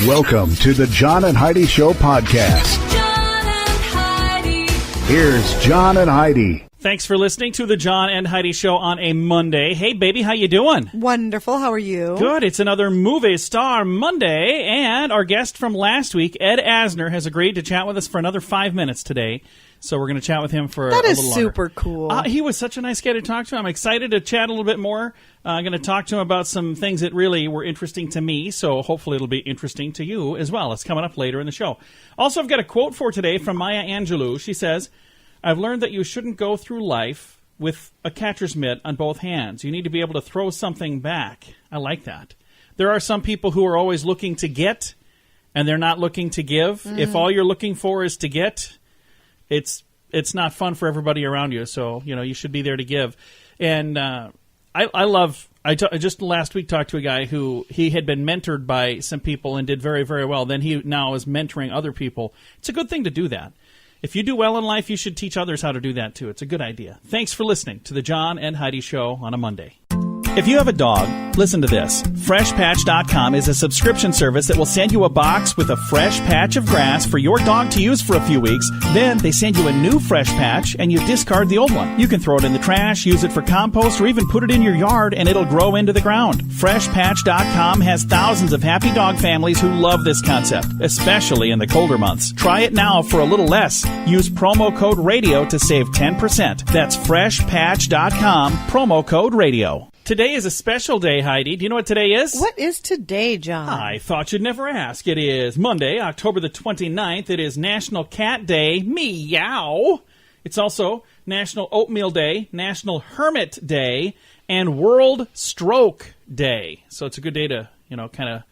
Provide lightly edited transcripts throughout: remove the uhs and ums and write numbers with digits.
Welcome to the John and Heidi Show podcast. John and Heidi. Here's John and Heidi. Thanks for listening to the John and Heidi Show on a Monday. Hey, baby, how you doing? Wonderful. How are you? Good. It's another Movie Star Monday, and our guest from last week, Ed Asner, has agreed to chat with us for another 5 minutes today. So we're going to chat with him for a little longer. That is super cool. He was such a nice guy to talk to. I'm excited to chat a little bit more. I'm going to talk to him about some things that really were interesting to me, so hopefully it'll be interesting to you as well. It's coming up later in the show. Also, I've got a quote for today from Maya Angelou. She says, "I've learned that you shouldn't go through life with a catcher's mitt on both hands. You need to be able to throw something back." I like that. There are some people who are always looking to get, and they're not looking to give. If all you're looking for is to get, it's not fun for everybody around you. So, you should be there to give. And I just last week talked to a guy who he had been mentored by some people and did very, very well. Then he now is mentoring other people. It's a good thing to do that. If you do well in life, you should teach others how to do that too. It's a good idea. Thanks for listening to the John and Heidi Show on a Monday. If you have a dog, listen to this. FreshPatch.com is a subscription service that will send you a box with a fresh patch of grass for your dog to use for a few weeks. Then they send you a new fresh patch and you discard the old one. You can throw it in the trash, use it for compost, or even put it in your yard and it'll grow into the ground. FreshPatch.com has thousands of happy dog families who love this concept, especially in the colder months. Try it now for a little less. Use promo code RADIO to save 10%. That's FreshPatch.com, promo code RADIO. Today is a special day, Heidi. Do you know what today is? What is today, John? I thought you'd never ask. It is Monday, October the 29th. It is National Cat Day. Meow. It's also National Oatmeal Day, National Hermit Day, and World Stroke Day. So it's a good day to, kind of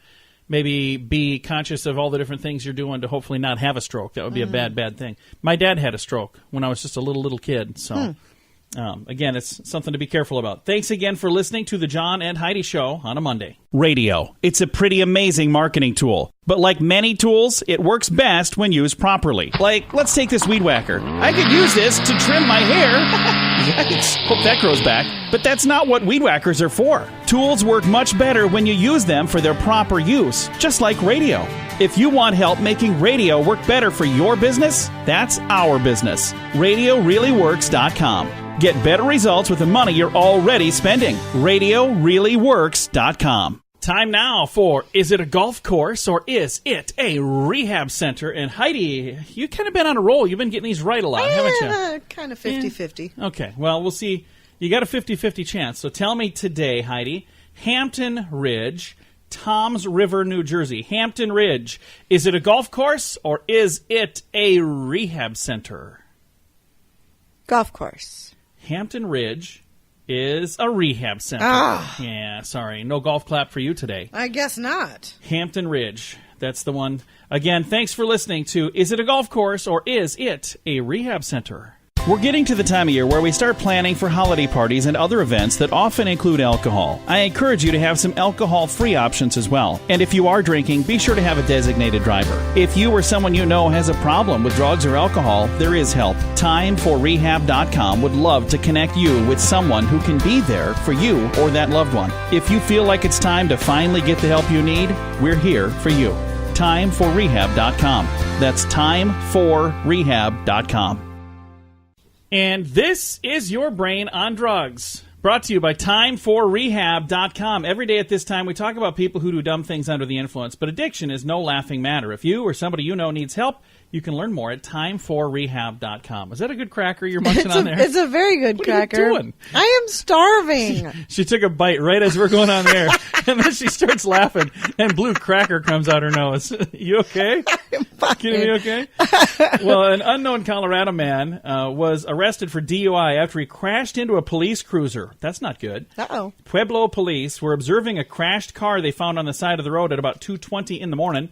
maybe be conscious of all the different things you're doing to hopefully not have a stroke. That would be a bad thing. My dad had a stroke when I was just a little kid, so... Again, it's something to be careful about. Thanks again for listening to the John and Heidi Show on a Monday. Radio. It's a pretty amazing marketing tool. But like many tools, it works best when used properly. Like, let's take this weed whacker. I could use this to trim my hair. Yikes. Hope that grows back. But that's not what weed whackers are for. Tools work much better when you use them for their proper use, just like radio. If you want help making radio work better for your business, that's our business. RadioReallyWorks.com. Get better results with the money you're already spending. RadioReallyWorks.com. Time now for Is It a Golf Course or Is It a Rehab Center? And Heidi, you've kind of been on a roll. You've been getting these right a lot, haven't you? Kind of 50-50. Okay, well, we'll see. You got a 50-50 chance. So tell me today, Heidi, Hampton Ridge, Toms River, New Jersey. Hampton Ridge, is it a golf course or is it a rehab center? Golf course. Hampton Ridge is a rehab center. Yeah, sorry. No golf clap for you today. I guess not. Hampton Ridge. That's the one. Again, thanks for listening to Is It a Golf Course or Is It a Rehab Center? We're getting to the time of year where we start planning for holiday parties and other events that often include alcohol. I encourage you to have some alcohol-free options as well. And if you are drinking, be sure to have a designated driver. If you or someone you know has a problem with drugs or alcohol, there is help. TimeForRehab.com would love to connect you with someone who can be there for you or that loved one. If you feel like it's time to finally get the help you need, we're here for you. TimeForRehab.com. That's TimeForRehab.com. And this is Your Brain on Drugs, brought to you by TimeForRehab.com. Every day at this time, we talk about people who do dumb things under the influence, but addiction is no laughing matter. If you or somebody you know needs help, you can learn more at TimeForRehab.com. Is that a good cracker you're munching on there? It's a very good cracker. What are you doing? I am starving. She took a bite right as we're going on there, and then she starts laughing, and blue cracker comes out her nose. You okay? I'm fine. Can you okay? Well, an unknown Colorado man was arrested for DUI after he crashed into a police cruiser. That's not good. Uh-oh. Pueblo police were observing a crashed car they found on the side of the road at about 2:20 in the morning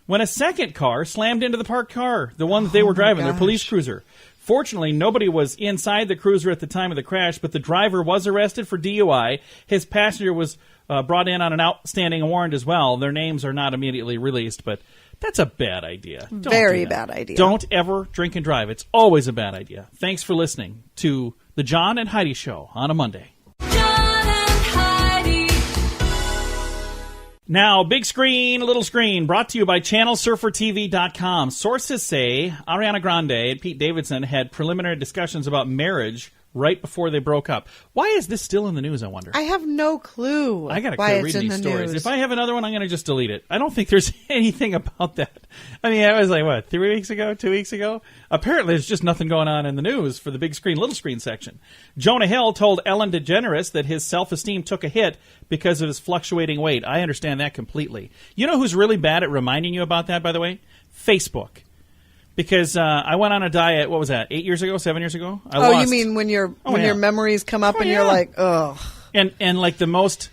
when a second car slammed into the parked car, the one that they were driving, their police cruiser. Fortunately, nobody was inside the cruiser at the time of the crash, but the driver was arrested for DUI. His passenger was brought in on an outstanding warrant as well. Their names are not immediately released, but that's a bad idea. Very bad idea. Don't ever drink and drive. It's always a bad idea. Thanks for listening to the John and Heidi Show on a Monday. John and Heidi. Now, big screen, little screen, brought to you by ChannelSurferTV.com. Sources say Ariana Grande and Pete Davidson had preliminary discussions about marriage right before they broke up. Why is this still in the news, I wonder? I have no clue. I got to why quit it's reading in these the stories. news. If I have another one, I'm going to just delete it. I don't think there's anything about that. I mean, I was like, what, 3 weeks ago, 2 weeks ago? Apparently, there's just nothing going on in the news for the big screen, little screen section. Jonah Hill told Ellen DeGeneres that his self-esteem took a hit because of his fluctuating weight. I understand that completely. You know who's really bad at reminding you about that, by the way? Facebook. Because I went on a diet, what was that, 8 years ago, 7 years ago? I lost. You mean when your memories come up and yeah. you're like, ugh. And like the most,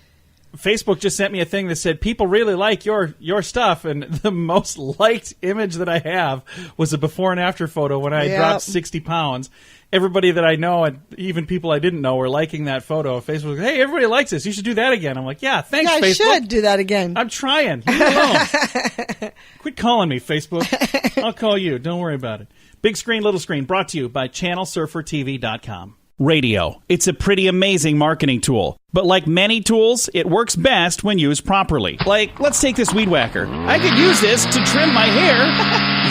Facebook just sent me a thing that said, people really like your stuff, and the most liked image that I have was a before and after photo when I dropped 60 pounds. Everybody that I know, and even people I didn't know, were liking that photo. Facebook, hey, everybody likes this. You should do that again. I'm like, yeah, thanks, I Facebook. should do that again. I'm trying. Leave me alone. Quit calling me, Facebook. I'll call you. Don't worry about it. Big screen, little screen, brought to you by ChannelSurferTV.com. Radio. It's a pretty amazing marketing tool. But like many tools, it works best when used properly. Like, let's take this weed whacker. I could use this to trim my hair.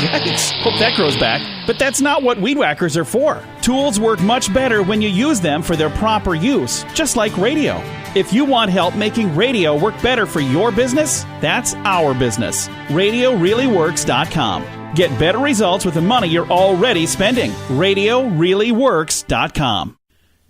Yikes. Hope that grows back. But that's not what weed whackers are for. Tools work much better when you use them for their proper use, just like radio. If you want help making radio work better for your business, that's our business. RadioReallyWorks.com. Get better results with the money you're already spending. RadioReallyWorks.com.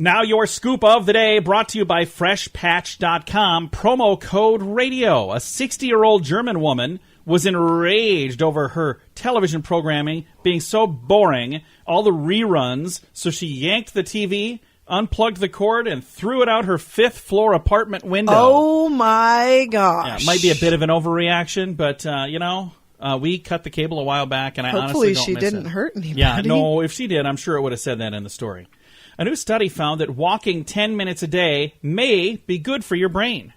Now your scoop of the day, brought to you by FreshPatch.com. Promo code RADIO. A 60-year-old German woman was enraged over her television programming being so boring, all the reruns, so she yanked the TV, unplugged the cord, and threw it out her fifth-floor apartment window. Oh, my gosh. Yeah, it might be a bit of an overreaction, but, we cut the cable a while back, and I honestly don't Hopefully she miss didn't it. hurt anybody. Yeah, no, if she did, I'm sure it would have said that in the story. A new study found that walking 10 minutes a day may be good for your brain,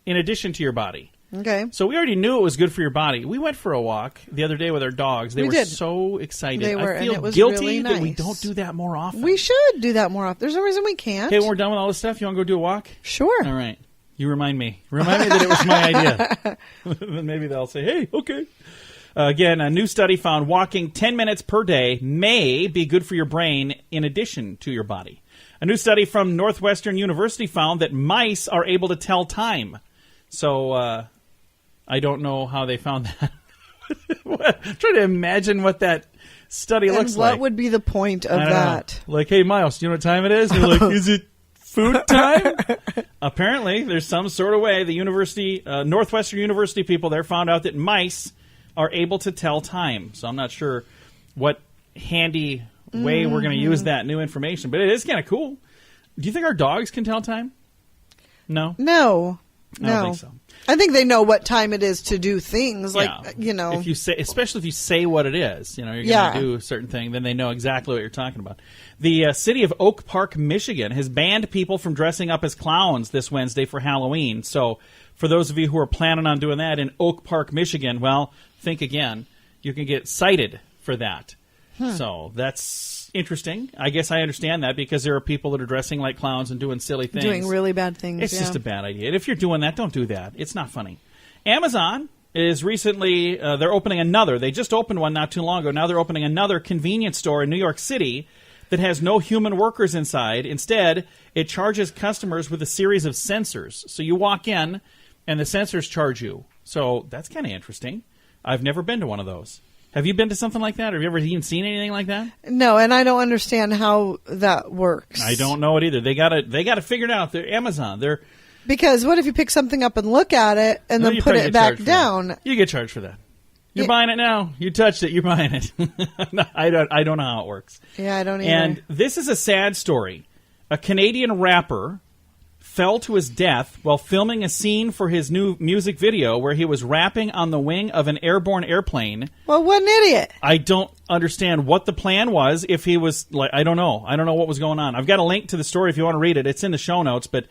in addition to your body. Okay. So we already knew it was good for your body. We went for a walk the other day with our dogs. They were so excited. They were, I and feel it was guilty really that we nice. don't do that more often. We should do that more often. There's no reason we can't. Okay, when we're done with all this stuff, you want to go do a walk? Sure. All right. You remind me. Remind me that it was my idea. Then maybe they'll say, hey, okay. Again, a new study found walking 10 minutes per day may be good for your brain in addition to your body. A new study from Northwestern University found that mice are able to tell time. So I don't know how they found that. I'm trying to imagine what that study looks like. What would be the point of I don't that? know. Like, hey, Miles, do you know what time it is? They're like, is it food time? Apparently, there's some sort of way the university, Northwestern University people there found out that mice are able to tell time. So I'm not sure what handy way we're going to use that new information, but it is kind of cool. Do you think our dogs can tell time? No? No. I don't think so. I think they know what time it is to do things. Like, if you say, especially if you say what it is, you're going to do a certain thing, then they know exactly what you're talking about. The city of Oak Park, Michigan, has banned people from dressing up as clowns this Wednesday for Halloween. So, for those of you who are planning on doing that in Oak Park, Michigan, well, think again. You can get cited for that. So that's interesting. I guess I understand that because there are people that are dressing like clowns and doing silly things. Doing really bad things. It's just a bad idea. And if you're doing that, don't do that. It's not funny. Amazon is recently, they're opening another. They just opened one not too long ago. Now they're opening another convenience store in New York City that has no human workers inside. Instead, it charges customers with a series of sensors. So you walk in, and the sensors charge you. So that's kind of interesting. I've never been to one of those. Have you been to something like that? Have you ever even seen anything like that? No, and I don't understand how that works. I don't know it either. They got to figure it out. They're Amazon. Because what if you pick something up and look at it and then put it back down? You get charged for that. You're buying it now. You touched it. You're buying it. No, I don't know how it works. Yeah, I don't either. And this is a sad story. A Canadian rapper fell to his death while filming a scene for his new music video where he was rapping on the wing of an airborne airplane. Well, what an idiot. I don't understand what the plan was. If he was like, I don't know what was going on. I've got a link to the story if you want to read it. It's in the show notes, but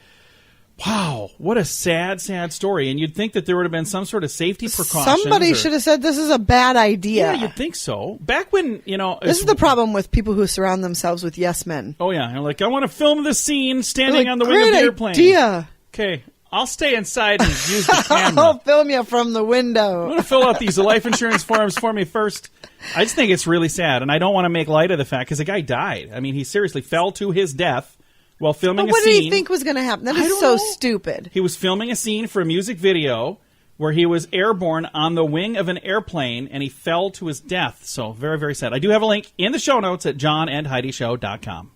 wow, what a sad, sad story. And you'd think that there would have been some sort of safety precautions. Somebody should have said this is a bad idea. Yeah, you'd think so. Back when, This is the problem with people who surround themselves with yes men. Oh, yeah. They're like, I want to film this scene standing on the wing of the airplane. Idea. Okay, I'll stay inside and use the camera. I'll film you from the window. I'm going to fill out these life insurance forms for me first. I just think it's really sad, and I don't want to make light of the fact, because the guy died. I mean, he seriously fell to his death while filming a scene. What did he think was going to happen? That is so stupid. He was filming a scene for a music video where he was airborne on the wing of an airplane, and he fell to his death. So very, very sad. I do have a link in the show notes at johnandheidishow.com.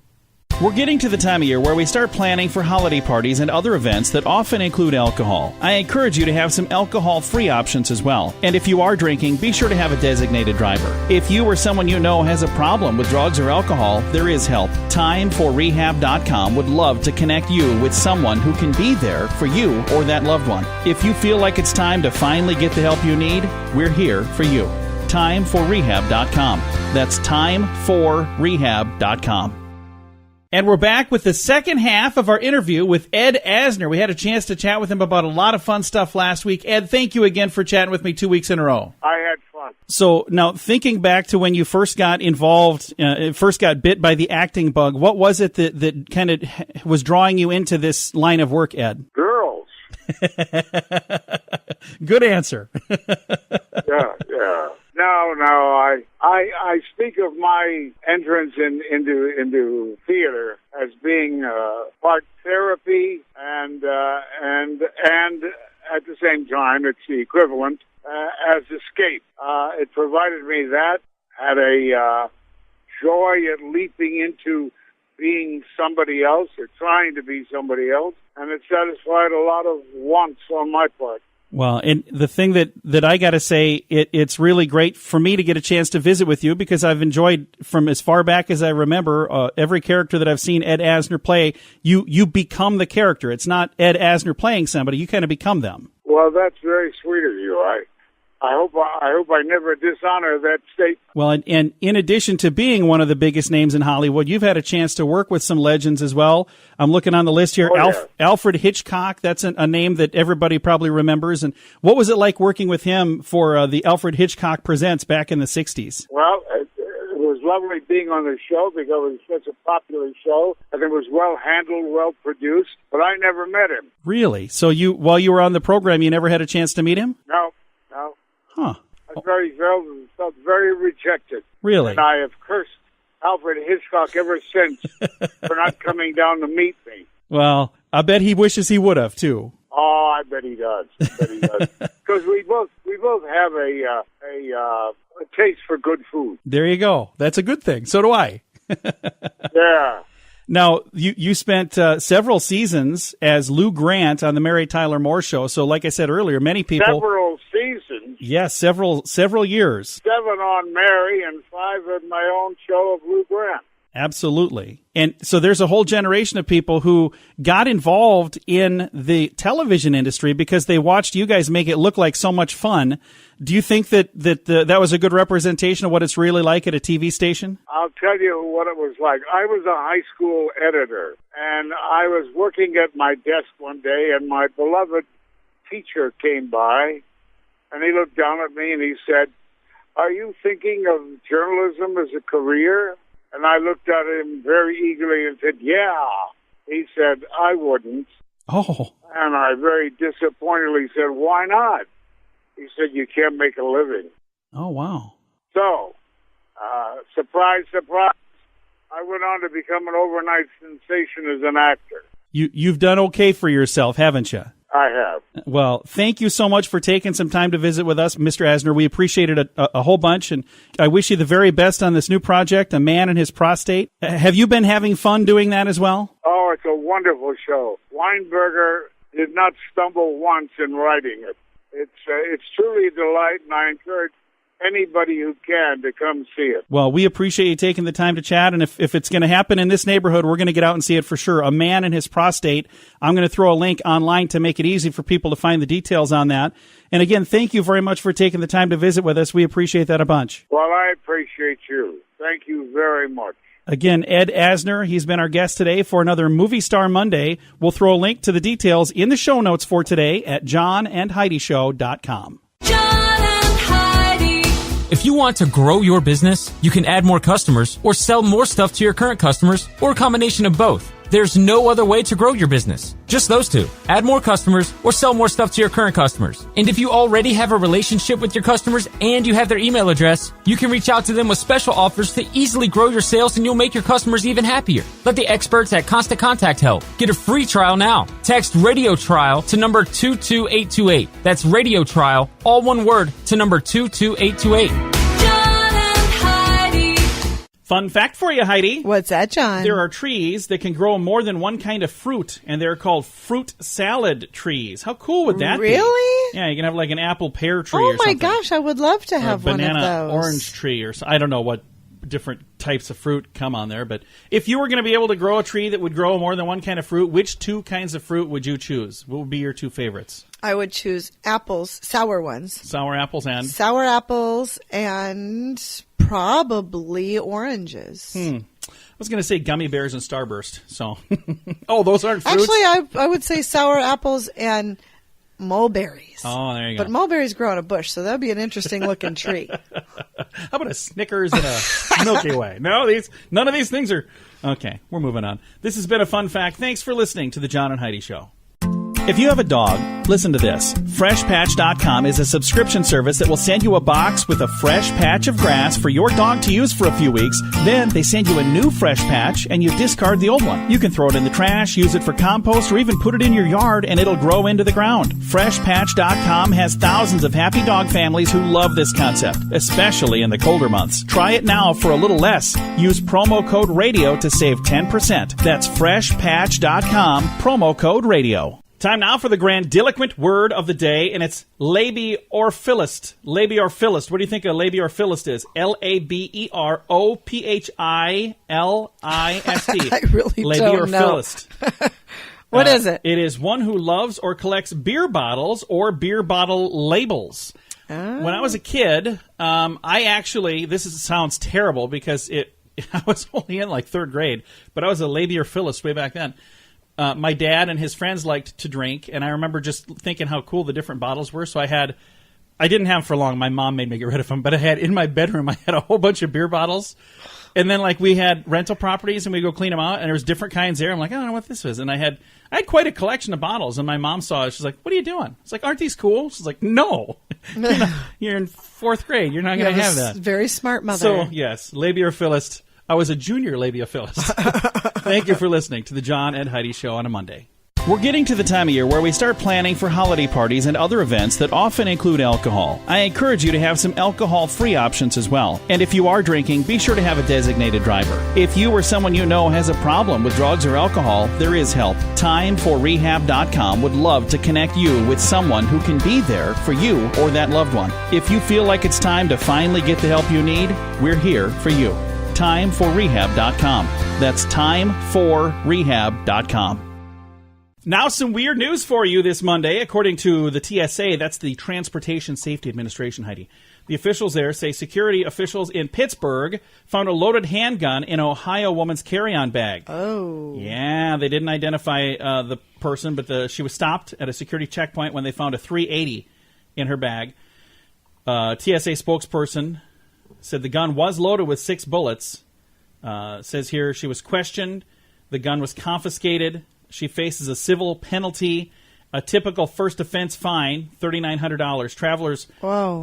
We're getting to the time of year where we start planning for holiday parties and other events that often include alcohol. I encourage you to have some alcohol-free options as well. And if you are drinking, be sure to have a designated driver. If you or someone you know has a problem with drugs or alcohol, there is help. Timeforrehab.com would love to connect you with someone who can be there for you or that loved one. If you feel like it's time to finally get the help you need, we're here for you. Timeforrehab.com. That's timeforrehab.com. And we're back with the second half of our interview with Ed Asner. We had a chance to chat with him about a lot of fun stuff last week. Ed, thank you again for chatting with me 2 weeks in a row. I had fun. So now, thinking back to when you first got involved, first got bit by the acting bug, what was it that kind of was drawing you into this line of work, Ed? Girls. Good answer. Yeah. No. I speak of my entrance into theater as being part therapy and at the same time it's the equivalent as escape. It provided me that, had a joy at leaping into being somebody else or trying to be somebody else, and it satisfied a lot of wants on my part. Well, and the thing that I got to say, it's really great for me to get a chance to visit with you, because I've enjoyed, from as far back as I remember, every character that I've seen Ed Asner play, you become the character. It's not Ed Asner playing somebody. You kind of become them. Well, that's very sweet of you. I hope I never dishonor that statement. Well, and in addition to being one of the biggest names in Hollywood, you've had a chance to work with some legends as well. I'm looking on the list here. Alfred Hitchcock, that's a name that everybody probably remembers. And what was it like working with him for the Alfred Hitchcock Presents back in the 60s? Well, it was lovely being on the show because it was such a popular show, and it was well handled, well produced, but I never met him. Really? So while you were on the program, you never had a chance to meet him? No. Huh. I felt very rejected. Really? And I have cursed Alfred Hitchcock ever since for not coming down to meet me. Well, I bet he wishes he would have, too. Oh, I bet he does. Because we both have a taste for good food. There you go. That's a good thing. So do I. Yeah. Now, you spent several seasons as Lou Grant on the Mary Tyler Moore Show. So, like I said earlier, many people... Several seasons? Yes, several years. 7 on Mary and 5 at my own show of Lou Grant. Absolutely. And so there's a whole generation of people who got involved in the television industry because they watched you guys make it look like so much fun. Do you think that was a good representation of what it's really like at a TV station? I'll tell you what it was like. I was a high school editor, and I was working at my desk one day, and my beloved teacher came by, and he looked down at me and he said, "Are you thinking of journalism as a career?" And I looked at him very eagerly and said, "Yeah." He said, "I wouldn't." Oh. And I very disappointedly said, "Why not?" He said, "You can't make a living." Oh, wow. So, surprise, surprise, I went on to become an overnight sensation as an actor. You've done okay for yourself, haven't you? I have. Well, thank you so much for taking some time to visit with us, Mr. Asner. We appreciate it a whole bunch, and I wish you the very best on this new project, A Man and His Prostate. Have you been having fun doing that as well? Oh, it's a wonderful show. Weinberger did not stumble once in writing it. It's truly a delight, and I encourage anybody who can to come see it. Well, we appreciate you taking the time to chat, and if it's going to happen in this neighborhood, we're going to get out and see it for sure. A Man and His Prostate. I'm going to throw a link online to make it easy for people to find the details on that. And again, thank you very much for taking the time to visit with us. We appreciate that a bunch. Well, I appreciate you. Thank you very much. Again, Ed Asner, he's been our guest today for another Movie Star Monday. We'll throw a link to the details in the show notes for today at johnandheidishow.com. John and Heidi. If you want to grow your business, you can add more customers or sell more stuff to your current customers or a combination of both. There's no other way to grow your business. Just those two. Add more customers or sell more stuff to your current customers. And if you already have a relationship with your customers and you have their email address, you can reach out to them with special offers to easily grow your sales, and you'll make your customers even happier. Let the experts at Constant Contact help. Get a free trial now. Text Radio Trial to number 22828. That's Radio Trial, all one word, to number 22828. John and Heidi. Fun fact for you, Heidi. What's that, John? There are trees that can grow more than one kind of fruit, and they're called fruit salad trees. How cool would that be? Really? Yeah, you can have like an apple pear tree Oh or my something. gosh, I would love to Or a have one of banana those. orange tree or I don't know what different types of fruit come on there. But if you were going to be able to grow a tree that would grow more than one kind of fruit, which two kinds of fruit would you choose? What would be your two favorites? I would choose apples, sour ones. Sour apples and? Sour apples and probably oranges. I was going to say gummy bears and Starburst. So, oh, those aren't fruits? Actually, I would say sour apples and mulberries. Oh, there you go. But mulberries grow on a bush, so that would be an interesting looking tree. How about a Snickers and a Milky Way? No, none of these things are... Okay, we're moving on. This has been a fun fact. Thanks for listening to The John and Heidi Show. If you have a dog, listen to this. FreshPatch.com is a subscription service that will send you a box with a fresh patch of grass for your dog to use for a few weeks. Then they send you a new fresh patch and you discard the old one. You can throw it in the trash, use it for compost, or even put it in your yard and it'll grow into the ground. FreshPatch.com has thousands of happy dog families who love this concept, especially in the colder months. Try it now for a little less. Use promo code RADIO to save 10%. That's FreshPatch.com, promo code RADIO. Time now for the grandiloquent word of the day, and it's labiorphilist. Labiorphilist. What do you think a labiorphilist is? Laberophiilist. I really don't know. What is it? It is one who loves or collects beer bottles or beer bottle labels. When I was a kid, sounds terrible because I was only in like third grade, but I was a labiorphilist way back then. My dad and his friends liked to drink, and I remember just thinking how cool the different bottles were. So I didn't have them for long. My mom made me get rid of them, but in my bedroom, I had a whole bunch of beer bottles. And then like we had rental properties and we go clean them out, and there was different kinds there. I'm like, I don't know what this is. And I had quite a collection of bottles, and my mom saw it. She's like, what are you doing? It's like, aren't these cool? She's like, no. You're in fourth grade. You're not going to have that. Very smart mother. So, yes, labiorphilist. I was a junior labiorphilist. Thank you for listening to the John and Heidi Show on a Monday. We're getting to the time of year where we start planning for holiday parties and other events that often include alcohol. I encourage you to have some alcohol-free options as well. And if you are drinking, be sure to have a designated driver. If you or someone you know has a problem with drugs or alcohol, there is help. Timeforrehab.com would love to connect you with someone who can be there for you or that loved one. If you feel like it's time to finally get the help you need, we're here for you. Timeforrehab.com. That's timeforrehab.com. Now some weird news for you this Monday. According to the TSA, that's the Transportation Safety Administration, Heidi. The officials there say security officials in Pittsburgh found a loaded handgun in an Ohio woman's carry-on bag. Oh. Yeah, they didn't identify the person, but she was stopped at a security checkpoint when they found a .380 in her bag. TSA spokesperson said the gun was loaded with 6 bullets. Says here she was questioned. The gun was confiscated. She faces a civil penalty, a typical first offense fine, $3,900. Travelers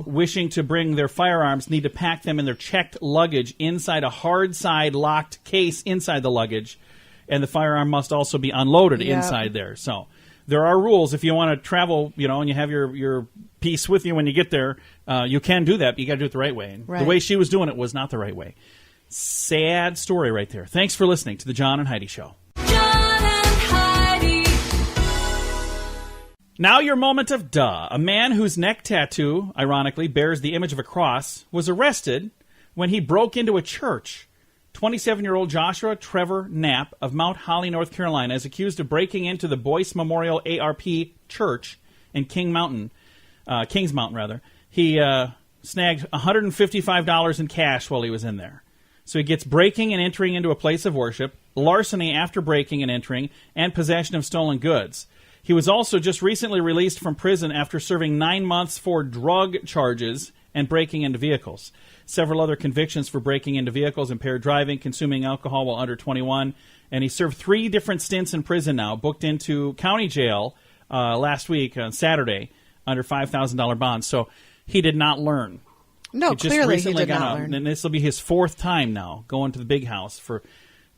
wishing to bring their firearms need to pack them in their checked luggage inside a hard side locked case inside the luggage, and the firearm must also be unloaded inside there. So there are rules. If you want to travel, and you have your piece with you when you get there, you can do that, but you got to do it the right way. And the way she was doing it was not the right way. Sad story right there. Thanks for listening to the John and Heidi Show. Now your moment of duh. A man whose neck tattoo, ironically, bears the image of a cross, was arrested when he broke into a church. 27-year-old Joshua Trevor Knapp of Mount Holly, North Carolina, is accused of breaking into the Boyce Memorial ARP Church in Kings Mountain. He snagged $155 in cash while he was in there. So he gets breaking and entering into a place of worship, larceny after breaking and entering, and possession of stolen goods. He was also just recently released from prison after serving 9 months for drug charges and breaking into vehicles. Several other convictions for breaking into vehicles, impaired driving, consuming alcohol while under 21. And he served 3 different stints in prison now, booked into county jail last week on Saturday under $5,000 bonds. So he did not learn. No, clearly he did not learn. And this will be his 4th time now going to the big house for.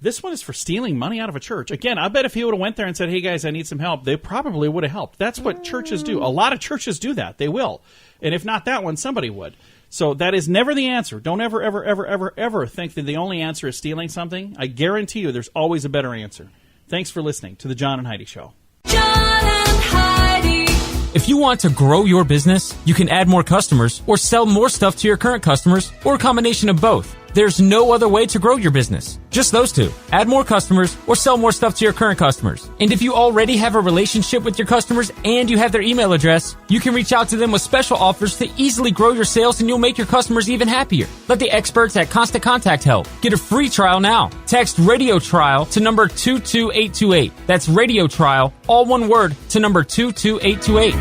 This one is for stealing money out of a church. Again, I bet if he would have went there and said, hey, guys, I need some help, they probably would have helped. That's what churches do. A lot of churches do that. They will. And if not that one, somebody would. So that is never the answer. Don't ever, ever, ever, ever, ever think that the only answer is stealing something. I guarantee you there's always a better answer. Thanks for listening to The John and Heidi Show. John and Heidi. If you want to grow your business, you can add more customers or sell more stuff to your current customers or a combination of both. There's no other way to grow your business. Just those two. Add more customers or sell more stuff to your current customers. And if you already have a relationship with your customers and you have their email address, you can reach out to them with special offers to easily grow your sales, and you'll make your customers even happier. Let the experts at Constant Contact help. Get a free trial now. Text Radio Trial to number 22828. That's Radio Trial, all one word, to number 22828.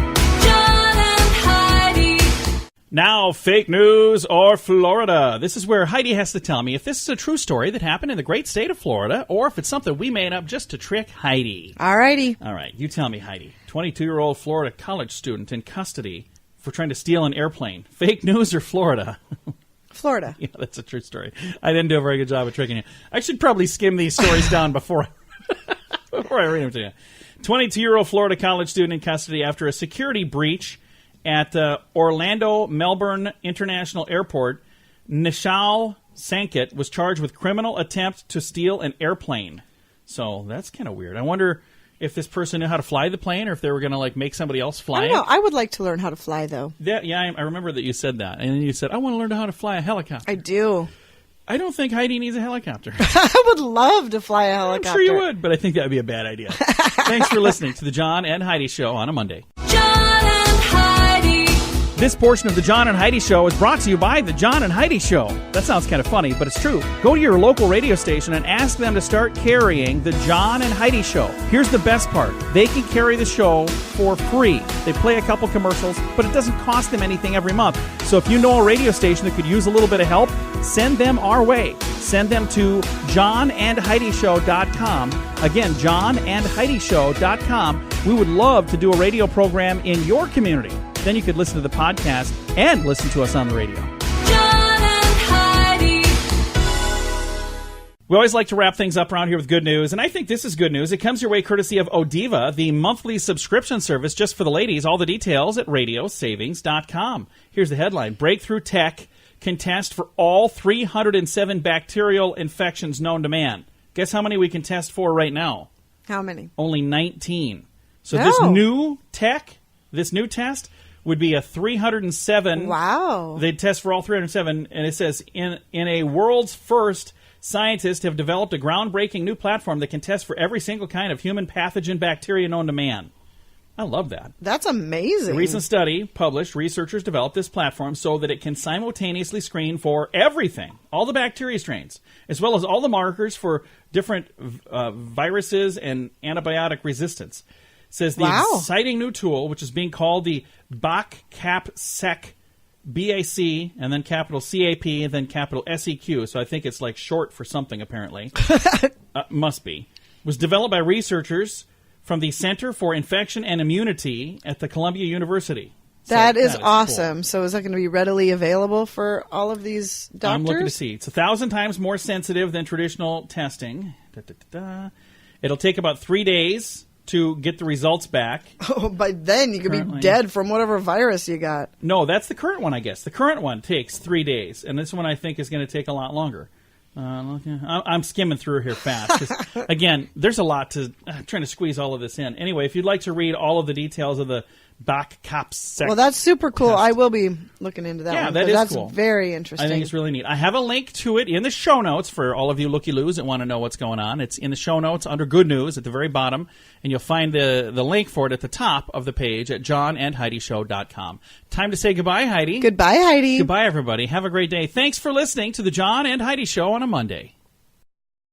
Now, fake news or Florida. This is where Heidi has to tell me if this is a true story that happened in the great state of Florida or if it's something we made up just to trick Heidi. All righty. All right, you tell me, Heidi. 22-year-old Florida college student in custody for trying to steal an airplane. Fake news or Florida? Florida. Yeah, that's a true story. I didn't do a very good job of tricking you. I should probably skim these stories down before I read them to you. 22-year-old Florida college student in custody after a security breach at Orlando Melbourne International Airport. Nishal Sanket was charged with criminal attempt to steal an airplane. So that's kind of weird. I wonder if this person knew how to fly the plane or if they were going to make somebody else fly I it. don't know. I would like to learn how to fly, though. Yeah, I remember that you said that. And then you said, I want to learn how to fly a helicopter. I do. I don't think Heidi needs a helicopter. I would love to fly a helicopter. I'm sure you would, but I think that would be a bad idea. Thanks for listening to the John and Heidi Show on a Monday. This portion of the John and Heidi Show is brought to you by the John and Heidi Show. That sounds kind of funny, but it's true. Go to your local radio station and ask them to start carrying the John and Heidi Show. Here's the best part. They can carry the show for free. They play a couple commercials, but it doesn't cost them anything every month. So if you know a radio station that could use a little bit of help, send them our way. Send them to johnandheidishow.com. Again, johnandheidishow.com. We would love to do a radio program in your community. Then you could listen to the podcast and listen to us on the radio. John and Heidi. We always like to wrap things up around here with good news, and I think this is good news. It comes your way courtesy of Odiva, the monthly subscription service just for the ladies. All the details at radiosavings.com. Here's the headline. Breakthrough tech can test for all 307 bacterial infections known to man. Guess how many we can test for right now? How many? Only 19. So No. this new tech, this new test, would be a 307. Wow. They'd test for all 307, and it says, in a world's first, scientists have developed a groundbreaking new platform that can test for every single kind of human pathogen bacteria known to man. I love that. That's amazing. A recent study published, researchers developed this platform so that it can simultaneously screen for everything, all the bacteria strains, as well as all the markers for different viruses and antibiotic resistance. It says the exciting new tool, which is being called the BAC-CAP-SEC, BAC, and then capital CAP, and then capital SEQ, so I think it's like short for something, apparently. Must be. Was developed by researchers from the Center for Infection and Immunity at the Columbia University. That is awesome. Cool. So is that going to be readily available for all of these doctors? I'm looking to see. It's 1,000 times more sensitive than traditional testing. It'll take about 3 days to get the results back. Oh, by then you could be dead from whatever virus you got. No, that's the current one, I guess. The current one takes 3 days, and this one I think is going to take a lot longer. I'm skimming through here fast. 'Cause, again, there's a lot to... I'm trying to squeeze all of this in. Anyway, if you'd like to read all of the details of the BAC-CAP-SEC... Well, that's super cool. I will be looking into that one. Yeah, that is that's cool. Very interesting. I think it's really neat. I have a link to it in the show notes for all of you looky-loos that want to know what's going on. It's in the show notes under Good News at the very bottom, and you'll find the link for it at the top of the page at johnandheidishow.com. Time to say goodbye, Heidi. Goodbye, Heidi. Goodbye, everybody. Have a great day. Thanks for listening to the John and Heidi Show on a Monday.